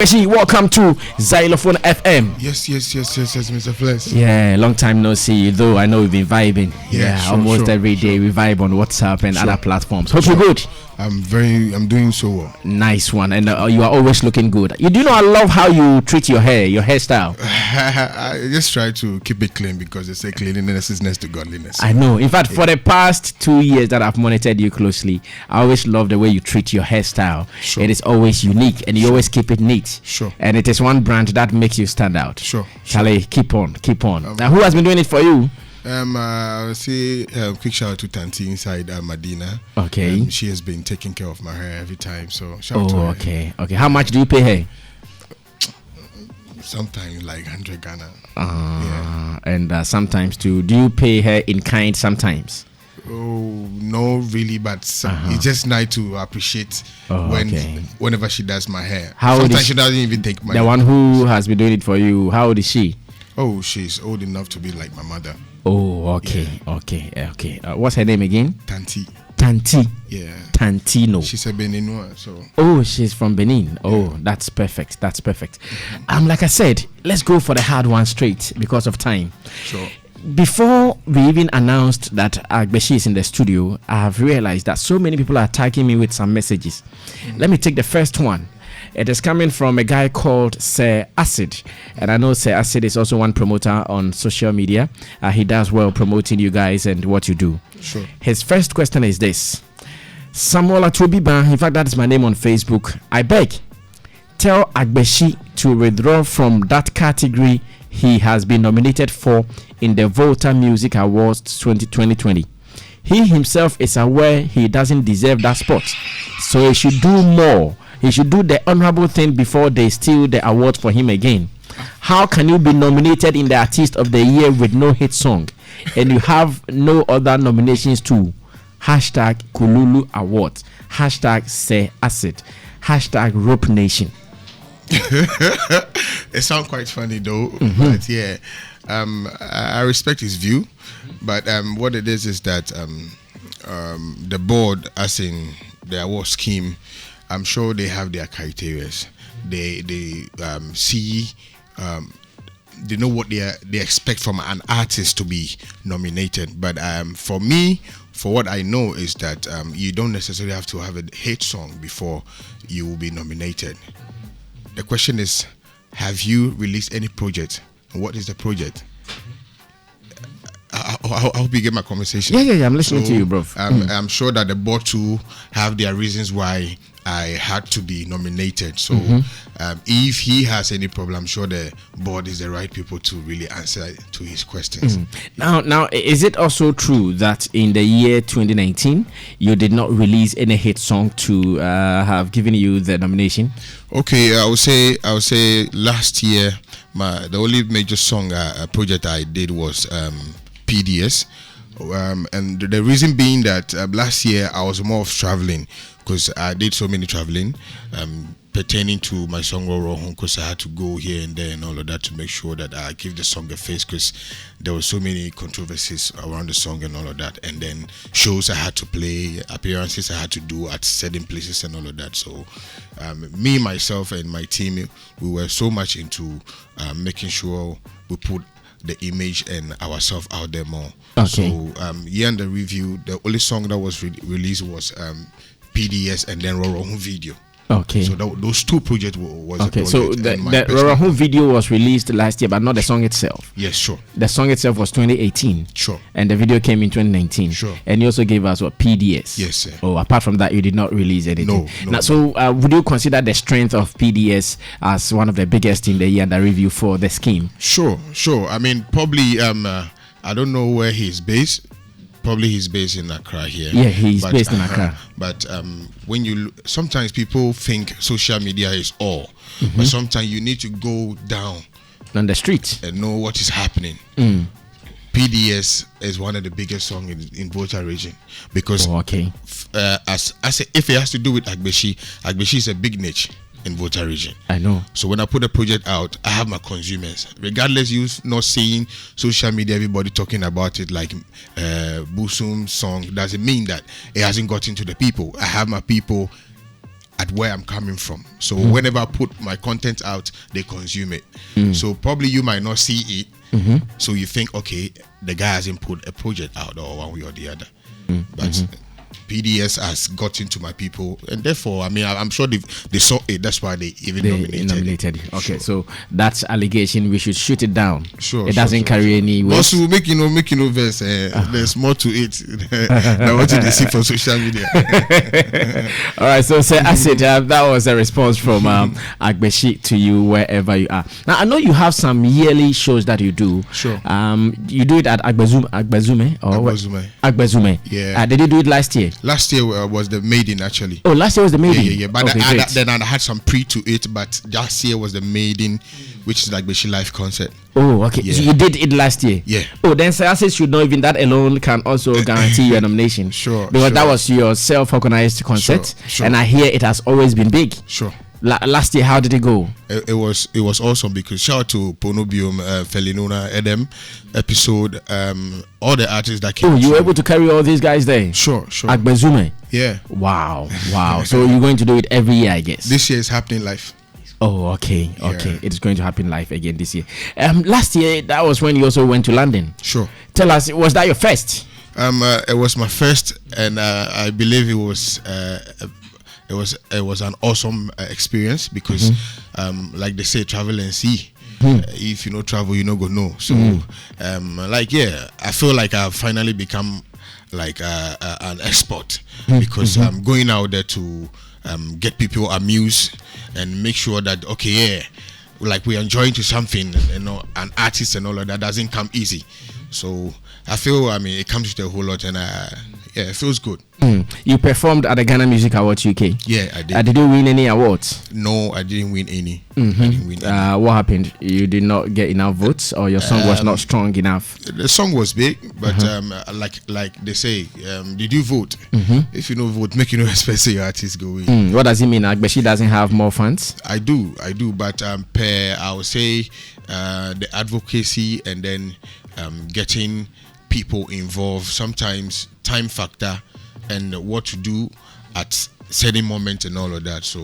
Agbeshie, welcome to Xylophone FM. Yes, Mr. Flex. Yeah, long time no see, though I know we've been vibing. Almost every day we vibe on WhatsApp and other platforms. Hope you're good. I'm doing so well. Nice one, and you are always looking good. You do know I love how you treat your hairstyle. I just try to keep it clean because they say cleanliness is next to godliness. I know. In fact, for the past 2 years that I've monitored you closely, I always love the way you treat your hairstyle. Sure. It is always unique, and you always keep it neat. Sure. And it is one brand that makes you stand out. Sure. Shall I keep on? Now, who has been doing it for you? I'll say quick shout out to Tanti inside Medina. Okay. She has been taking care of my hair every time. So shout out to her. Okay. How much do you pay her? Sometimes like 100 Ghana. And sometimes too. Do you pay her in kind sometimes? Oh no, really, but it's just nice to appreciate whenever she does my hair. Sometimes she doesn't even take my hair. The one who has been doing it for you, how old is she? Oh, she's old enough to be like my mother. Oh, okay. What's her name again? Tanti. Yeah. Tantino. She's a Beninois, so. Oh, she's from Benin. Oh, that's perfect. Like I said, let's go for the hard one straight because of time. Sure. Before we even announced that Agbeshie is in the studio, I have realized that so many people are tagging me with some messages. Let me take the first one. It is coming from a guy called Sir Acid. And I know Sir Acid is also one promoter on social media. He does well promoting you guys and what you do. Sure. His first question is this. Samuel Atubiba, in fact, that is my name on Facebook. I beg, tell Agbeshie to withdraw from that category he has been nominated for in the Volta Music Awards 2020. He himself is aware he doesn't deserve that spot. So he should do more. He should do the honorable thing before they steal the award for him again. How can you be nominated in the Artist of the Year with no hit song and you have no other nominations too? Hashtag Kululu Awards. Hashtag Say Acid. Hashtag Rope Nation. It sounds quite funny though, but yeah, I respect his view, but what it is that the board, as in the award scheme, I'm sure they have their criteria. They see, they know what they expect from an artist to be nominated. But for me, for what I know is that you don't necessarily have to have a hit song before you will be nominated. The question is, have you released any project? And what is the project? I hope you get my conversation. Yeah. I'm listening to you, bro. I'm sure that the board too have their reasons why I had to be nominated. So if he has any problem, I'm sure the board is the right people to really answer to his questions. Now, is it also true that in the year 2019 you did not release any hit song to have given you the nomination? Okay, I would say last year the only major song project I did was PDS, and the reason being that last year I was more of traveling because I did so many traveling pertaining to my song Roro Home, because I had to go here and there and all of that to make sure that I give the song a face, because there were so many controversies around the song and all of that, and then shows I had to play, appearances I had to do at certain places and all of that. So me, myself and my team, we were so much into making sure we put the image and ourselves out there more. Okay. So here in the review, the only song that was released was PDS and then Roro Home video. Okay. So those two projects was okay. A project. So the Roro Home video was released last year, but not the song itself. Yes, sure. The song itself was 2018. Sure. And the video came in 2019. Sure. And you also gave us what, PDS? Yes, sir. Oh, apart from that, you did not release anything. No. Now, so would you consider the strength of PDS as one of the biggest in the year under review for the scheme? Sure. I mean, probably I don't know where he's based. Probably he's based in Accra here. Yeah, he's based in Accra. But when sometimes people think social media is all, but sometimes you need to go down on the street and know what is happening. PDS is one of the biggest songs in Volta region because if it has to do with Agbeshie is a big niche in Volta region. I know. So when I put a project out, I have my consumers. Regardless, you not seeing social media, everybody talking about it like Busum song doesn't mean that it hasn't gotten to the people. I have my people at where I'm coming from. So whenever I put my content out, they consume it. So probably you might not see it. So you think, okay, the guy hasn't put a project out or one way or the other. But PDS has gotten to my people, and therefore, I mean, I'm sure they saw it. That's why they even nominated it. Okay, so that's allegation. We should shoot it down. Sure, it doesn't carry any weight. Also, make you know, verse. There's more to it than what you see for social media. All right, so Acid, that was a response from Agbeshie to you wherever you are. Now, I know you have some yearly shows that you do. Sure. You do it at Agbezume. Yeah. Did you do it last year? Last year was the maiden actually. Oh, last year was the maiden. Yeah. But then I had some pre to it. But last year was the maiden, which is like Agbeshie live concert. Oh, okay. Yeah. So you did it last year. Yeah. Oh, then Acid should know even that alone can also guarantee you a nomination. Sure. Because that was your self-organized concert, and I hear it has always been big. Sure. Last year, how did it go? It was awesome because shout out to Ponobium, Felinuna, Edem episode, all the artists that came. Oh, you were able to carry all these guys there? Sure. Agbezume. Yeah. Wow. So you're going to do it every year, I guess. This year is happening live. Oh, okay. It's going to happen live again this year. Last year, that was when you also went to London. Sure. Tell us, was that your first? It was my first, and I believe it was an awesome experience because, like they say, travel and see. If you know travel, you know go know. So, I feel like I've finally become like an expert because I'm going out there to get people amused and make sure that like we're enjoying to something, an artist and all of that doesn't come easy. So I feel, it comes with a whole lot, and it feels good. You performed at the Ghana Music Awards UK. Yeah, I did. Did you win any awards? No, I didn't win any. I didn't win any. What happened? You did not get enough votes, or your song was not strong enough? The song was big, but like they say, did you vote? If you don't vote, make expect your artist go in. What does it mean? Agbeshie doesn't have more fans? I do, but I would say the advocacy and then getting people involved, sometimes time factor and what to do at certain moment and all of that. So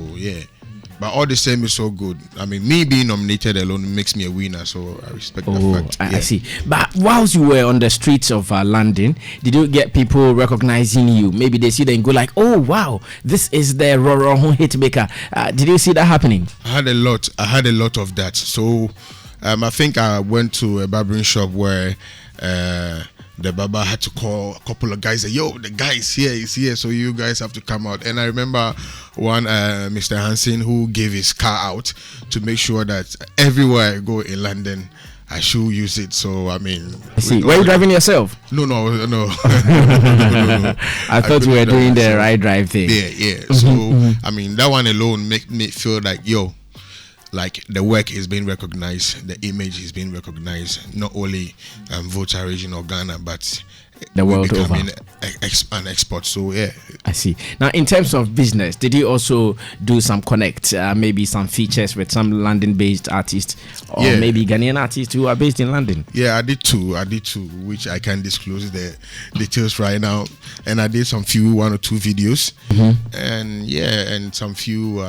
but all the same is so good. Me being nominated alone makes me a winner, so I respect that fact. I see. But whilst you were on the streets of London, did you get people recognizing you? Maybe they see that and go like, oh wow, this is the Roro hit maker. Did you see that happening? I had a lot of that. So I think I went to a barbering shop where the barber had to call a couple of guys, say, yo, the guy is here, he's here, so you guys have to come out. And I remember one Mr. Hansen who gave his car out to make sure that everywhere I go in London I should use it. So see, were you driving yourself? No. I thought you were doing the ride drive thing. Yeah. So that one alone make me feel like, like the work is being recognized, the image is being recognized, not only Volta region or Ghana, but the world over. An export. So I see. Now, in terms of business, did you also do some connect, maybe some features with some London-based artists, or maybe Ghanaian artists who are based in London? Yeah, I did two, which I can't disclose the details right now. And I did one or two videos, and some few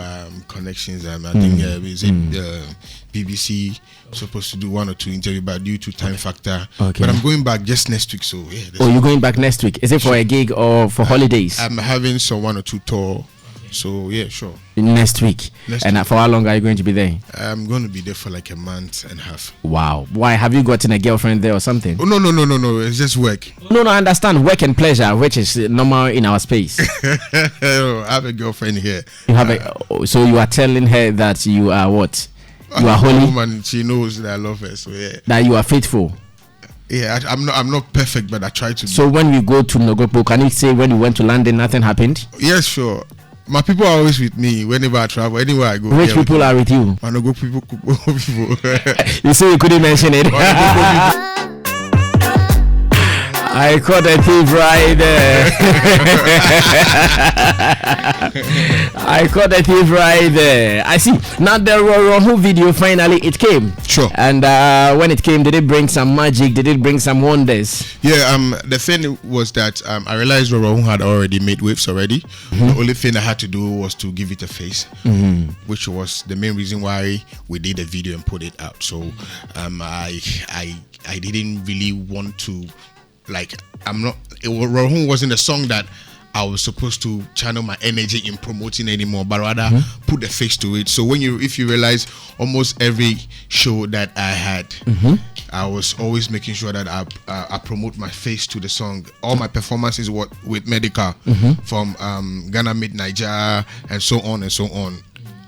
connections. I think BBC supposed to do one or two interviews, but due to time factor. Okay. But I'm going back just next week. So you're going back next week? Is it for a gig or for holidays? I'm having one or two tour. So sure. Next week. And for how long are you going to be there? I'm going to be there for like a month and a half. Wow. Why? Have you gotten a girlfriend there or something? Oh, no. It's just work. No, I understand work and pleasure, which is normal in our space. I have a girlfriend here. You have so you are telling her that you are what? You are holy. Woman, she knows that I love her. So that you are faithful. Yeah, I'm not perfect, but I try to. So when we go to Nogopo, can you say when you went to London, nothing happened? Yes, sure. My people are always with me whenever I travel, anywhere I go. Which people are with you? My Nogo people. You say you couldn't mention it. I caught a thief right there. I caught a thief right there. I see. Now the Roroho video finally it came. Sure. And when it came, did it bring some magic? Did it bring some wonders? Yeah. The thing was that I realized Roroho had already made waves already. The only thing I had to do was to give it a face, which was the main reason why we did the video and put it out. So I didn't really want to, like, Roroho wasn't a song that I was supposed to channel my energy in promoting anymore, but rather put the face to it. So if you realize, almost every show that I had, I was always making sure that I promote my face to the song. All my performances were with Medical from Ghana Mid Niger and so on and so on.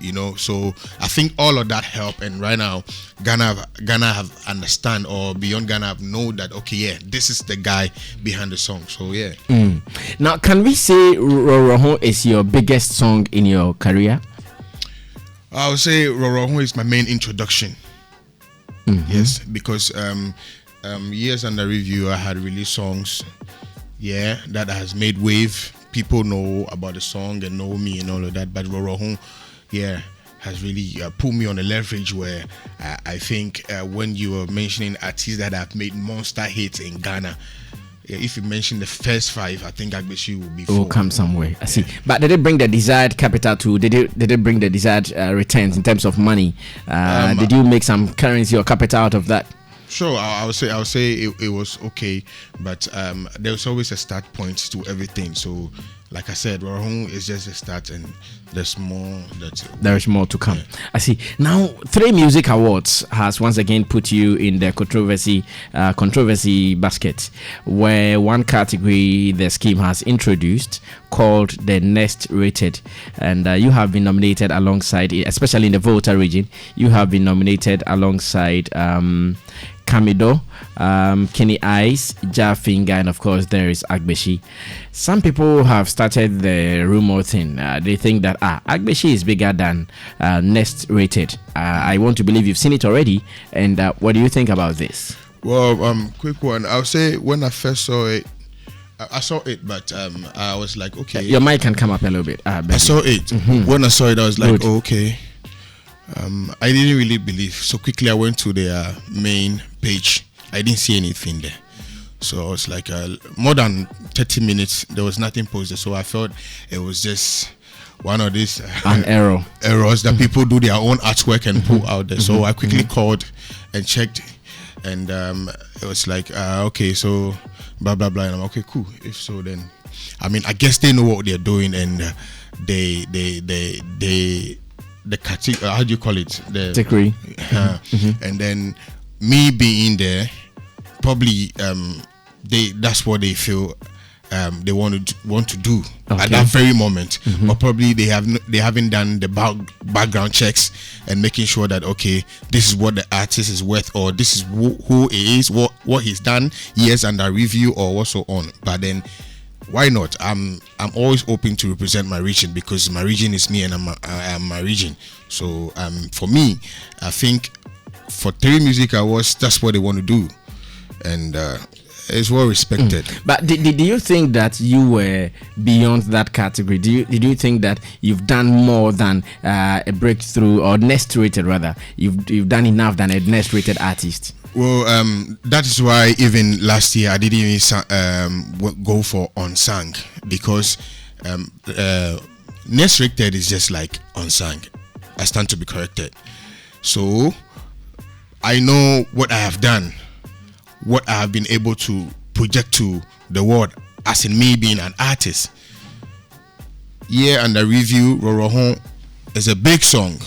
You know, so I think all of that helped, and right now Ghana have understand, or beyond Ghana have know that okay, yeah, this is the guy behind the song. So yeah. Now, can we say Roroho is your biggest song in your career? I would say Roroho is my main introduction. Yes, because years under review I had released songs, that has made wave. People know about the song and know me and all of that, but Roroho, has really put me on a leverage where I think when you were mentioning artists that have made monster hits in Ghana, if you mention the first 5, I think Agbeshie will be 4. Will come somewhere. I see. But did it bring the desired capital to? Did it bring the desired returns in terms of money? Did you make some currency or capital out of that? Sure, I would say it was okay, but there was always a start point to everything. So, like I said, Roroho is just a start, and there's more. There is more to come. I see. Now, 3 music awards has once again put you in the controversy basket, where one category the scheme has introduced called the Next Rated, and you have been nominated alongside, especially in the Volta region, you have been nominated alongside Kamido, Kenny Ice, Jafinga, and of course there is Agbeshie. Some people have started the rumor thing. They think that Agbeshie is bigger than Next Rated. I want to believe you've seen it already. And what do you think about this? Well, quick one. I'll say when I first saw it, I saw it, but I was like, okay. Your mic can come up a little bit. I saw it. When I saw it, I was like, oh, okay. I didn't really believe. So quickly, I went to their main page. I didn't see anything there. So I was like, more than 30 minutes, there was nothing posted. So I felt it was just one of these errors that people do their own artwork and put out there. So I quickly called and checked, and it was like, okay, so blah blah blah. And I'm okay, cool. If so, then I mean, I guess they know what they're doing, and the category, how do you call it? The category. And then me being there, probably that's what they feel they want to do at that very moment. But probably they haven't done the background checks and making sure that okay, this is what the artist is worth, or this is who he is, what he's done years under review, or what so on. But then, why not? I'm always open to represent my region, because my region is me, and I'm my region. So for me, I think for 3 music awards, that's what they want to do, and it's well respected. But did you think that you were beyond that category? Did you think that you've done more than a breakthrough, or next rated rather? You've done enough than a next rated artist? Well, that is why even last year I didn't even go for unsung, because next rated is just like unsung. I stand to be corrected. So I know what I have done, what I have been able to project to the world, as in me being an artist. Under review, Roroho is a big song.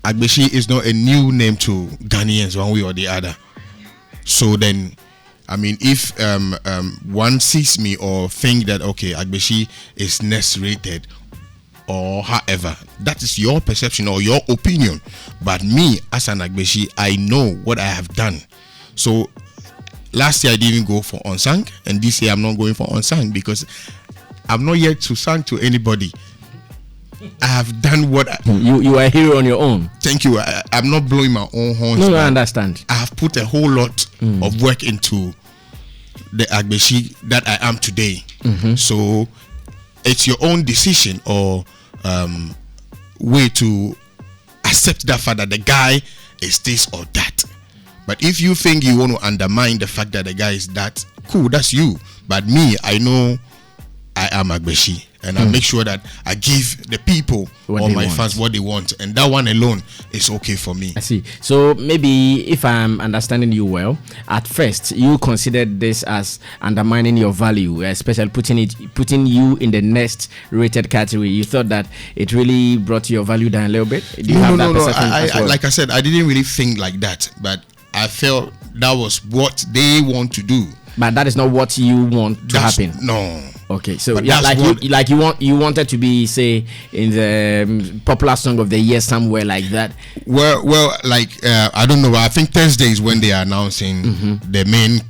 Agbeshie is not a new name to Ghanaians one way or the other. So then, I mean, if one sees me or think that okay, Agbeshie is next rated, or however, that is your perception or your opinion. But me, as an Agbeshie, I know what I have done. So last year I didn't go for unsung, and this year I'm not going for unsung, because I'm not yet to sing to anybody. I have done what you are a hero on your own. Thank you. I'm not blowing my own horns. No, I understand. I have put a whole lot of work into the Agbeshie that I am today. So it's your own decision or way to accept that fact that the guy is this or that. But if you think you want to undermine the fact that the guy is that, cool, that's you. But me, I know I am Agbeshie, and I make sure that I give the people or my fans what they want, and that one alone is okay for me. I see. So maybe if I'm understanding you well, at first you considered this as undermining your value, especially putting you in the next rated category. You thought that it really brought your value down a little bit. Do you have that perception as well? Like I said, I didn't really think like that, but I felt that was what they want to do. But that is not what you want to happen. No. Okay, so yeah, you wanted to be, say, in the popular song of the year somewhere like that. Well, like I don't know. I think Thursday is when they are announcing the main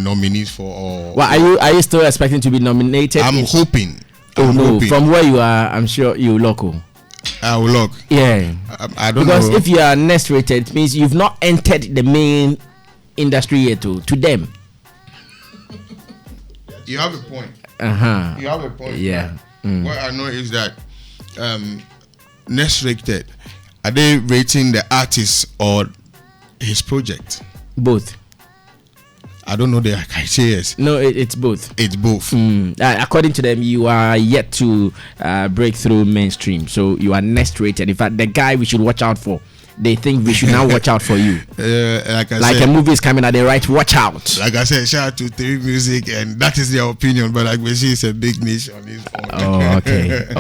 nominees for. Well, are you still expecting to be nominated? I'm hoping. Hoping. From where you are, I'm sure you local. I will look. Yeah, I don't know. Because if you are next rated, it means you've not entered the main industry yet. To them. You have a point. You have a point. Yeah. What I know is that next rated, are they rating the artist or his project? Both. I don't know the criteria. No, it's both. It's both. According to them, you are yet to break through mainstream. So you are next rated. In fact, the guy we should watch out for. They think we should now watch out for you. Like a movie is coming out, they write watch out. Like I said, shout out to Theory Music, and that is their opinion. But Agbeshie is a big niche on his own. Oh,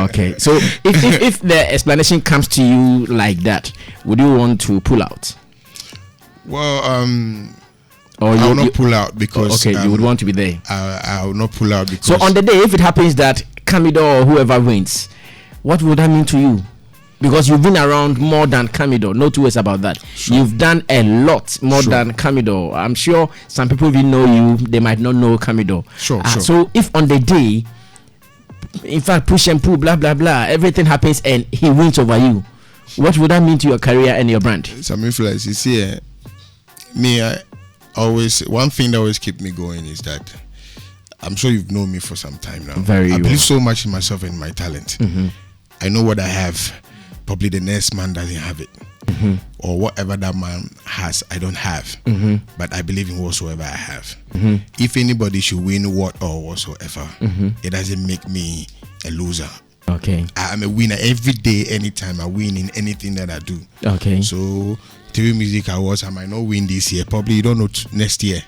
okay. So if the explanation comes to you like that, would you want to pull out? Well, I will not pull out because you would want to be there. I will not pull out because. So on the day, if it happens that Camido or whoever wins, what would that mean to you? Because you've been around more than Camido, no two ways about that. Sure. You've done a lot more than Camido. I'm sure some people will know you, they might not know Camido. Sure. So if on the day, in fact, push and pull, blah blah blah, everything happens and he wins over you, what would that mean to your career and your brand? Some influence. You see, one thing that always keep me going is that I'm sure you've known me for some time now. I believe so much in myself and my talent. I know what I have. Probably the next man doesn't have it, or whatever that man has, I don't have. But I believe in whatsoever I have. If anybody should win what or whatsoever, it doesn't make me a loser. Okay, I'm a winner every day, anytime. I win in anything that I do. Okay, so TV Music Awards, I might not win this year. Probably you don't know next year.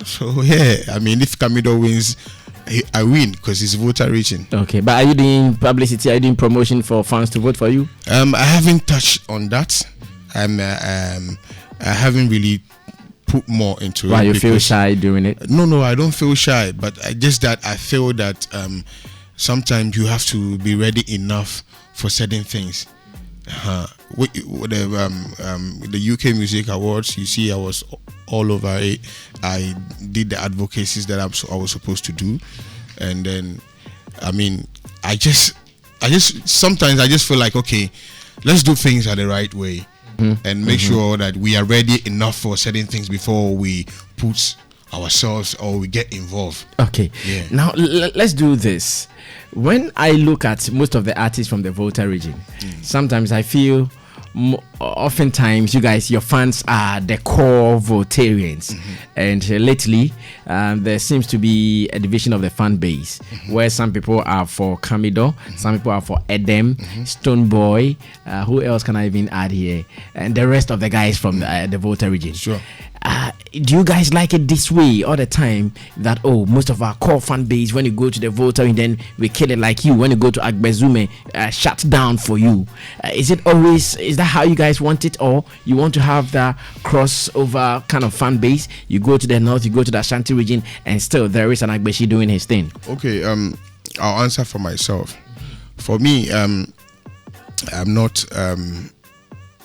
So yeah, I mean, if Camido wins, I win because it's voter reaching. Okay, but are you doing publicity? Are you doing promotion for fans to vote for you? I haven't touched on that. I haven't really put more into it. Why you feel shy doing it? No, I don't feel shy, but just that I feel that sometimes you have to be ready enough for certain things. With the UK Music Awards, you see, I was all over it. I did the advocacies that I was supposed to do, and then, I mean, I just sometimes I just feel like, okay, let's do things at the right way, and make sure that we are ready enough for certain things before we put ourselves or we get involved. Okay, yeah. Now let's do this. When I look at most of the artists from the Volta region, sometimes I feel oftentimes you guys, your fans are the core Voltarians, and lately there seems to be a division of the fan base where some people are for Camido, some people are for Edem, Stone Boy, who else can I even add here, and the rest of the guys from the Volta region. Sure. Do you guys like it this way all the time, that most of our core fan base, when you go to the Volta and then we kill it like you, when you go to Agbeshie, shut down for you? Is that how you guys want it, or you want to have that crossover kind of fan base? You go to the north, you go to the Ashanti region, and still there is an Agbeshie doing his thing. Okay, I'll answer for myself. For me, I'm not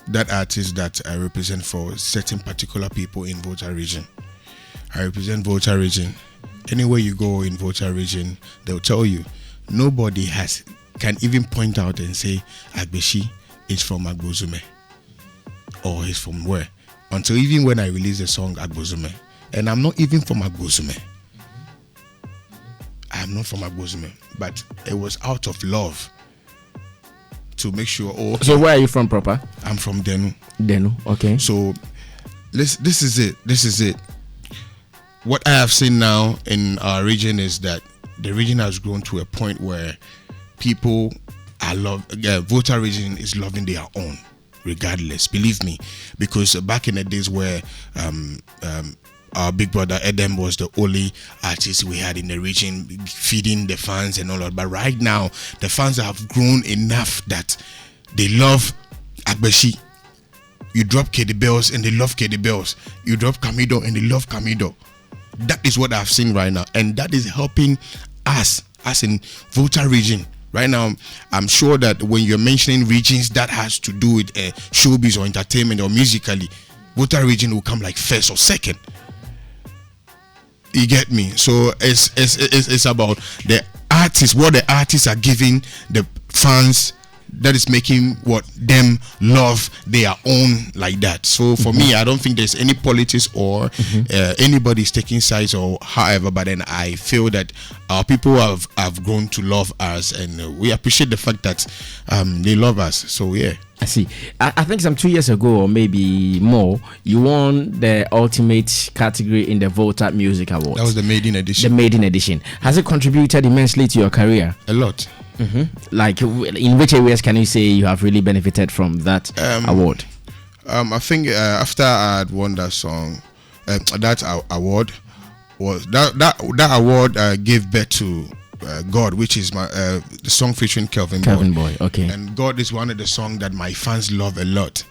that artist that I represent for certain particular people in Volta region. I represent Volta region. Anywhere you go in Volta region, they'll tell you nobody can even point out and say Agbeshie is from Agbeshie or he's from where. Until even when I release the song Agbeshie, And I'm not even from Agbeshie. I'm not from Agbeshie, but it was out of love to make sure. Oh, so where are you from proper? I'm from Denu. Denu, okay. So this is it. This is it. What I have seen now in our region is that the region has grown to a point where people are voter region is loving their own, regardless. Believe me, because back in the days where our big brother Edem was the only artist we had in the region, feeding the fans and all that. But right now, the fans have grown enough that they love Agbeshie. You drop KD Bells and they love KD Bells. You drop Camido and they love Camido. That is what I've seen right now, and that is helping us in voter region. Right now, I'm sure that when you're mentioning regions that has to do with showbiz or entertainment or musically, voter region will come like first or second. You get me? So it's about the artists, what the artists are giving the fans, that is making what them love their own like that. So for me, I don't think there's any politics or anybody's taking sides or however, but then I feel that our people have grown to love us, and we appreciate the fact that they love us. So yeah. I see. I think some 2 years ago or maybe more, you won the ultimate category in the Volta Music Award. That was the maiden edition. The maiden edition. Has it contributed immensely to your career? A lot. Like, in which areas can you say you have really benefited from that award? I think after I had won that song, that award was that award gave birth to God, which is my the song featuring Kelvin Boy. Okay. And God is one of the songs that my fans love a lot,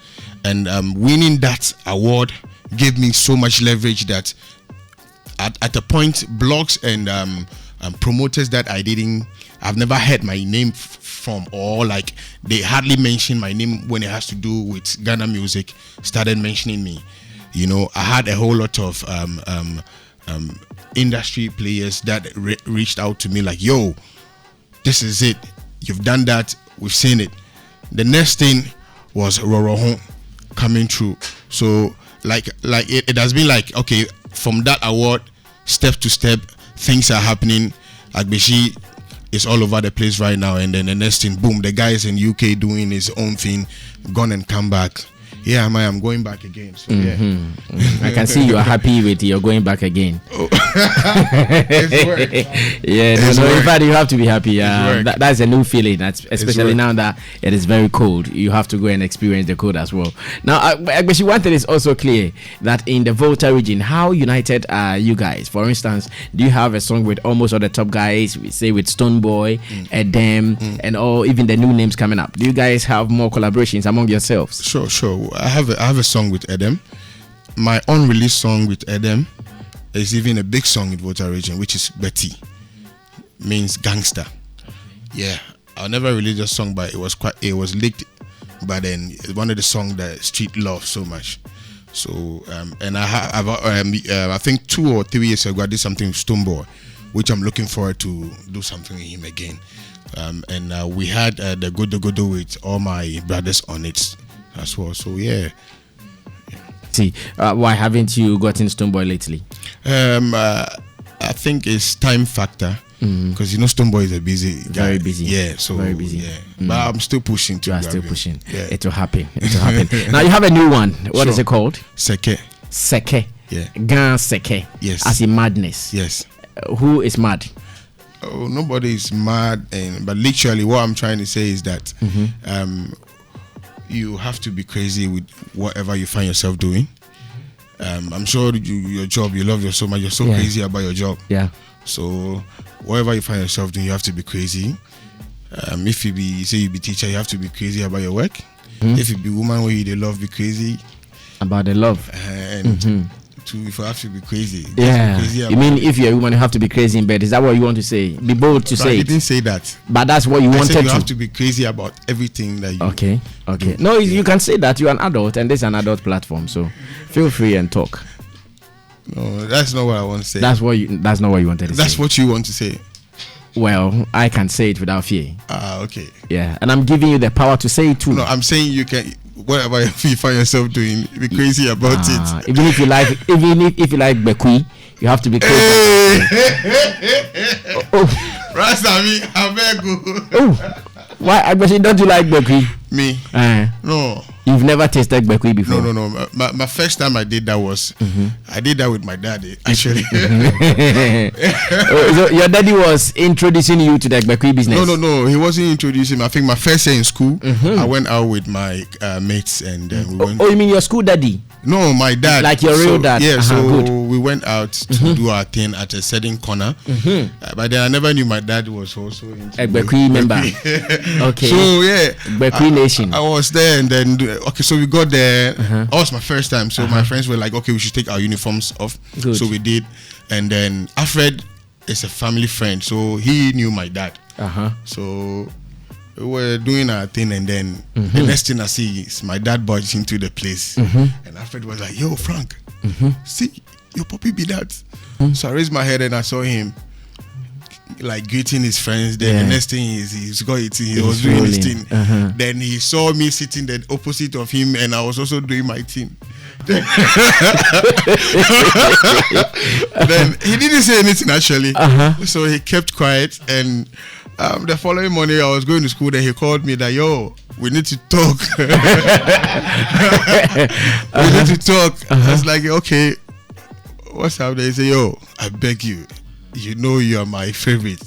and winning that award gave me so much leverage that at a point, blogs and promoters that I've never heard my name from, or like they hardly mention my name when it has to do with Ghana music, started mentioning me. You know, I had a whole lot of industry players that reached out to me like, yo, this is it, you've done that, we've seen it. The next thing was Rorohon coming through. So like it has been like, okay, from that award, step to step, things are happening. Agbeshie is all over the place right now, and then the next thing, boom, the guy is in UK doing his own thing, gone and come back. Yeah, I'm going back again. So yeah. I can see you are happy with you're going back again. Oh. Yeah, in fact, you have to be happy. That's a new feeling, especially now that it is very cold. You have to go and experience the cold as well. Now, Agbeshie, one thing is also clear, that in the Volta region, how united are you guys? For instance, do you have a song with almost all the top guys, we say with Stonebwoy, Edem, and all, even the new names coming up? Do you guys have more collaborations among yourselves? Sure. I have a song with Edem. My unreleased song with Edem is even a big song in Volta region, which is Betty, means gangster. Yeah, I never released a song, but it was leaked. But then it's one of the songs that street love so much. So and I think 2 or 3 years ago I did something with Stonebwoy, which I'm looking forward to do something with him again. And we had the Godo with all my brothers on it as well. So yeah. See, why haven't you gotten Stonebwoy lately? I think it's time factor, because Stonebwoy is a busy guy. Very busy. Yeah, so very busy. Yeah. But I'm still pushing to. You are still pushing. Yeah. It will happen. Now you have a new one. What is it called? Seke. Yeah. Gan Seke. Yes. As in madness. Yes. Who is mad? Oh, nobody is mad, but literally what I'm trying to say is that you have to be crazy with whatever you find yourself doing. I'm sure your job, you love it so much, you're so crazy about your job. Yeah. So whatever you find yourself doing, you have to be crazy. If you be teacher, you have to be crazy about your work. If you be woman where you love, be crazy about the love. And if you have to be crazy. Yeah. Be crazy you mean if you're a woman, you have to be crazy in bed? Is that what you want to say? Be bold to say. I didn't say that. But that's what you wanted to. You have to be crazy about everything that you. Okay. Do. No, you can say that you're an adult, and this is an adult platform, so feel free and talk. No, that's not what I want to say. That's not what you wanted to say. That's what you want to say. Well, I can say it without fear. Okay. Yeah, and I'm giving you the power to say it too. No, I'm saying you can. whatever you find yourself doing, be crazy about it. Even if you like, Bekui, you have to be crazy. Right, Sammy, I beg you. Why? Agbeshie, don't you like Bekui? Me? No. You've never tasted Bekui before? No. My first time I did that was, I did that with my daddy, actually. So your daddy was introducing you to the Bekui business? No. He wasn't introducing me. I think my first year in school, I went out with my mates and we went. Oh, you mean your school daddy? No, my dad. Like your real dad? Yeah, good. We went out to do our thing at a certain corner. But then I never knew my dad was also into a Bekui member. Okay. So, yeah. Bekui Nation. I was there and then, okay, so we got there. That was my first time. So my friends were like, okay, we should take our uniforms off. Good. So we did. And then Alfred is a family friend. So he knew my dad. So we were doing our thing, and then the next thing I see is my dad barged into the place, and Alfred was like, "Yo, Frank, see your puppy be that." So I raised my head and I saw him like greeting his friends. Then the next thing is he was doing his thing. Then he saw me sitting the opposite of him, and I was also doing my thing. Then he didn't say anything actually, so he kept quiet. And the following morning, I was going to school. Then he called me that, "Yo, we need to talk." We need to talk. I was like, "Okay, what's up?" They say, "Yo, I beg you, you know you are my favorite,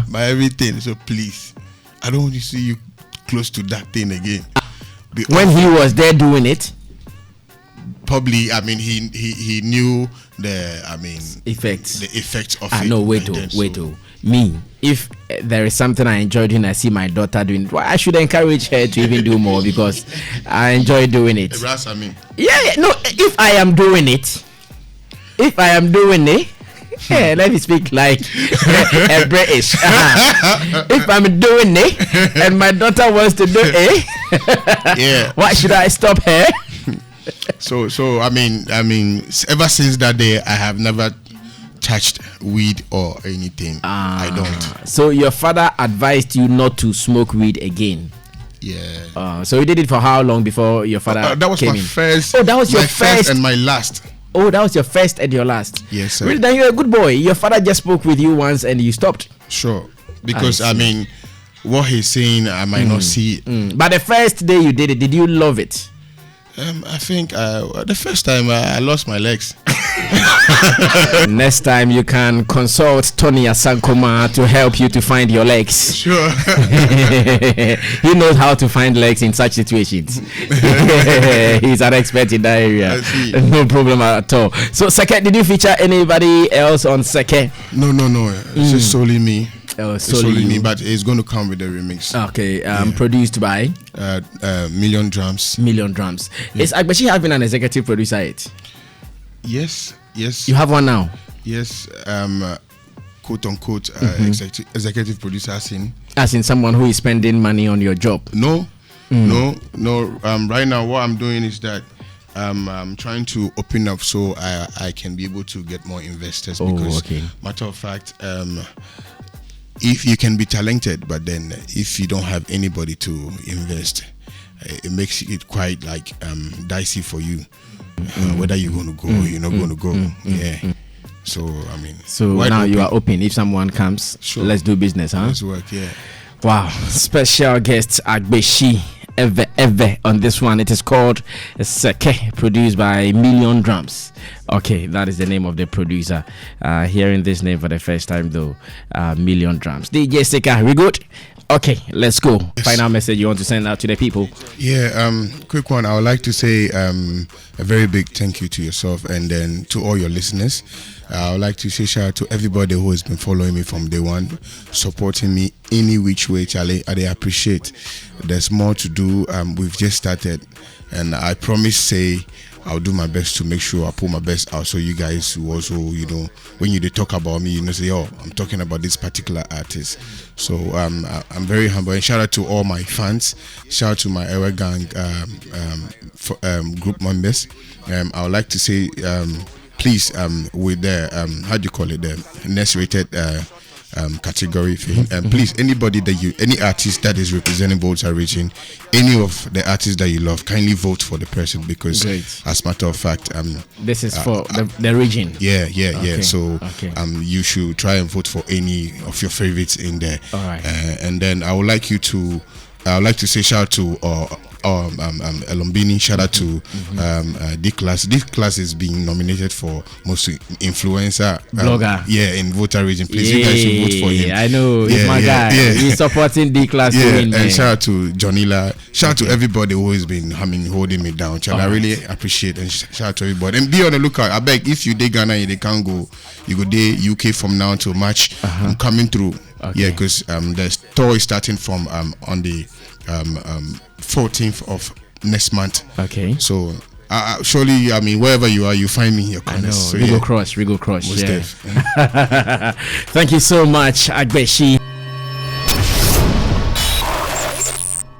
my everything. So please, I don't want to see you close to that thing again." When he was there doing it, probably, I mean, he knew the effects of it. No, wait. Me, if there is something I enjoyed when I see my daughter doing it, well, I should encourage her to even do more because I enjoy doing it. No, if I am doing it, yeah, let me speak like a British. If I'm doing it and my daughter wants to do it, why should I stop her? So I mean, ever since that day, I have never touched weed or anything. I don't. So your father advised you not to smoke weed again? Yeah. So you did it for how long before your father that was came my in? first. Oh, that was your first and my last. Oh, that was your first and your last. Yes, sir. Really, then you're a good boy. Your father just spoke with you once and you stopped. Sure. Because I mean, what he's saying, I might not see it. But the first day you did it, did you love it? I think the first time I lost my legs. Next time you can consult Tony Asankoma to help you to find your legs. Sure. He knows how to find legs in such situations. He's an expert in that area. No problem at all. So Seke, did you feature anybody else on Seke? No. It's just solely me. Solely me, but it's going to come with the remix. Okay, produced by Million Drums. Million Drums. Yeah. Is Agbeshie having an executive producer yet? Yes. You have one now? Yes, quote unquote executive producer as in someone who is spending money on your job? No. Right now what I'm doing is that I'm trying to open up so I can be able to get more investors, because matter of fact, if you can be talented, but then if you don't have anybody to invest, it makes it quite like dicey for you, whether you're going to go or you're not going to go. So I mean, now you are open. If someone comes, let's do business, huh? Let's work. Wow, special guest Agbeshie ever on this one. It is called Seke, produced by Million Drums. Okay, that is the name of the producer. Hearing this name for the first time though, Million Drums. DJ Seke, we good? Okay, let's go. Yes. Final message you want to send out to the people? Quick one. I would like to say a very big thank you to yourself and then to all your listeners. I would like to say shout out to everybody who has been following me from day one, supporting me any which way, Charlie. I appreciate. There's more to do. We've just started, and I promise I'll do my best to make sure I put my best out, so you guys who also, when you talk about me, say, oh, I'm talking about this particular artist. So I'm very humble, and shout out to all my fans. Shout out to my Ewe Gang group members. I would like to say, please, with the the next rated category for him. And please, anybody any artist that is representing Volta region, any of the artists that you love, kindly vote for the person, because as a matter of fact, this is for the region. Yeah. So you should try and vote for any of your favorites in there. All right. And then I would like to say shout out to Elombini, shout out to D-Class. D-Class is being nominated for most influencer blogger in Volta region. Please, you guys should vote for him. I know, he's my guy. He's supporting D-Class to win. And shout out to Johnila, shout out to everybody who has been holding me down. I really appreciate, and shout out to everybody. And be on the lookout. I beg, if you dey Ghana and they can't go, you go dey UK from now till March. I'm coming through. Because the tour is starting from on the 14th of next month. So surely, I mean, wherever you are, you find me in your corners. So, Rigo Cross. Thank you so much, Agbeshie.